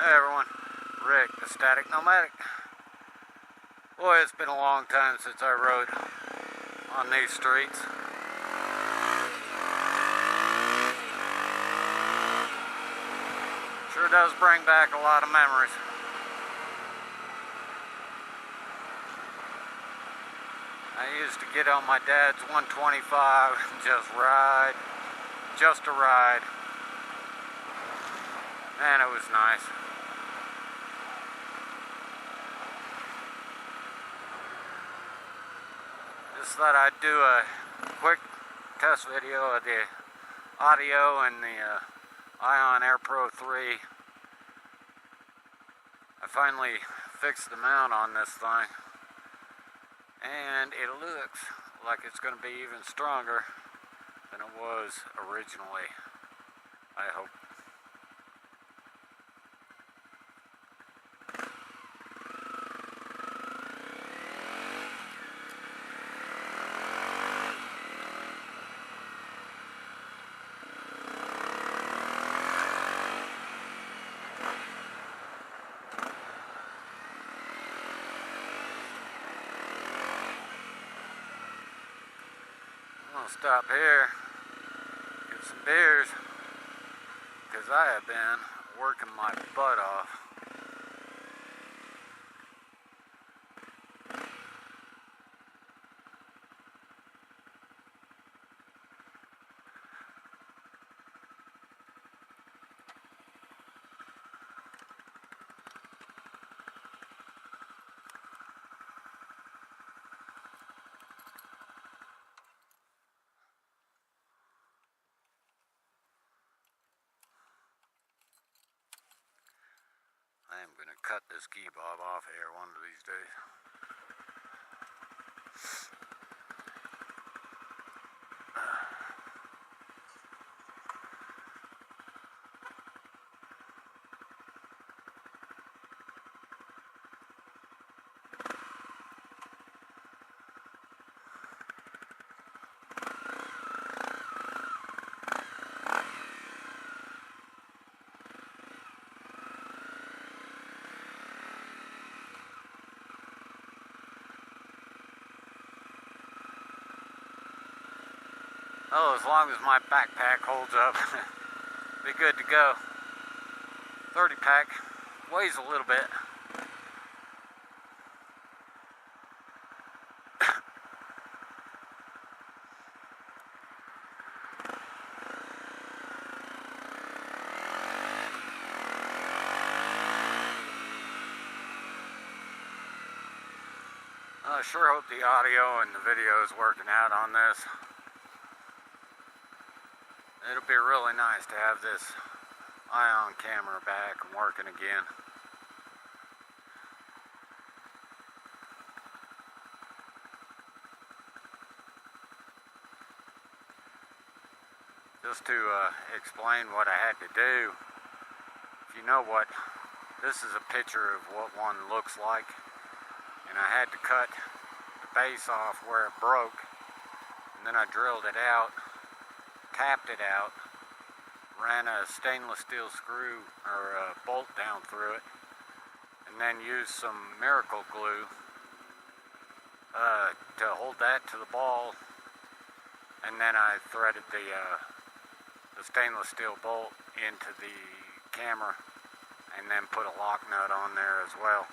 Hey everyone, Rick, the Static Nomadic. Boy, it's been a long time since I rode on these streets. Sure does bring back a lot of memories. I used to get on my dad's 125 and just ride, just a ride. Man, it was nice. Just thought I'd do a quick test video of the audio and the Ion Air Pro 3. I finally fixed the mount on this thing, and it looks like it's going to be even stronger than it was originally, I hope. I'll stop here, get some beers, because I have been working my butt off. I am going to cut this key bob off here one of these days. Oh, as long as my backpack holds up, be good to go. 30 pack, weighs a little bit. I sure hope the audio and the video is working out on this. It'll be really nice to have this Ion camera back and working again. Just to explain what I had to do, if you know what, this is a picture of what one looks like, and I had to cut the base off where it broke, and then I drilled it out, tapped it out, ran a stainless steel screw or a bolt down through it, and then used some miracle glue to hold that to the ball, and then I threaded the stainless steel bolt into the camera and then put a lock nut on there as well.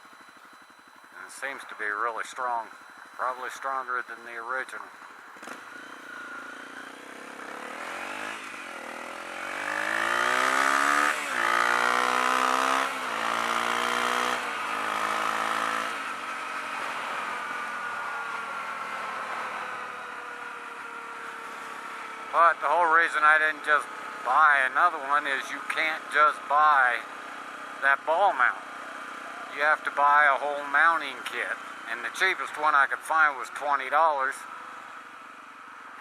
And it seems to be really strong, probably stronger than the original. But the whole reason I didn't just buy another one is you can't just buy that ball mount. You have to buy a whole mounting kit. And the cheapest one I could find was $20.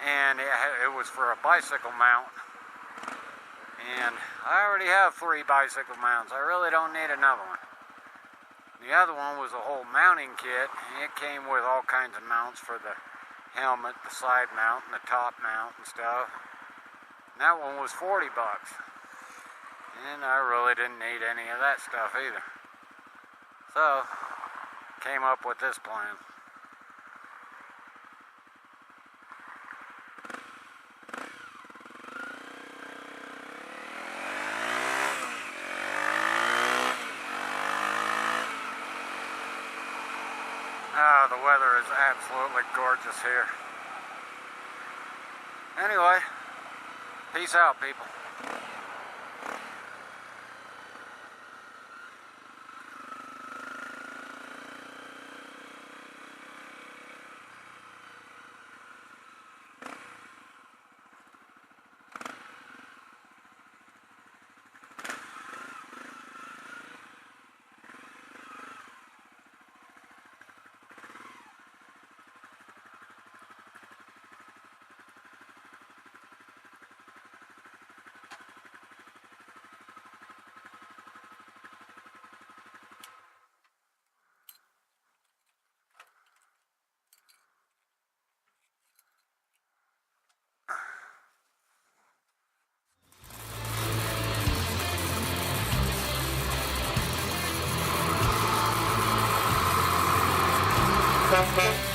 And it was for a bicycle mount. And I already have 3 bicycle mounts. I really don't need another one. The other one was a whole mounting kit. And it came with all kinds of mounts for the helmet, the side mount, and the top mount and stuff. And that one was $40. And I really didn't need any of that stuff either. So, came up with this plan. Ah, the weather is absolutely gorgeous here. Anyway, peace out, people. Thank you.